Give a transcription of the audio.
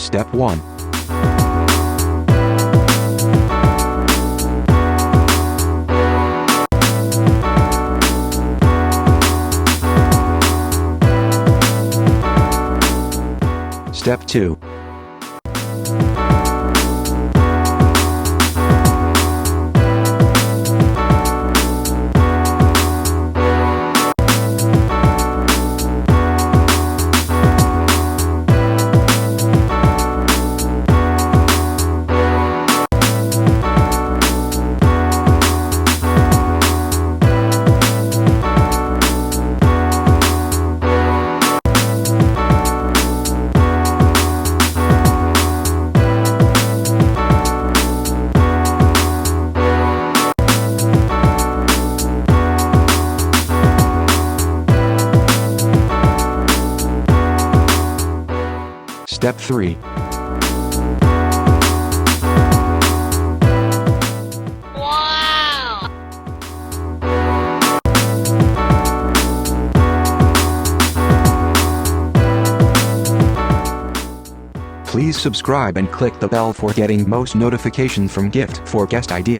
Step 1. Step 2. Step 3. Wow! Please subscribe and click the bell for getting most notifications from gift for guest idea.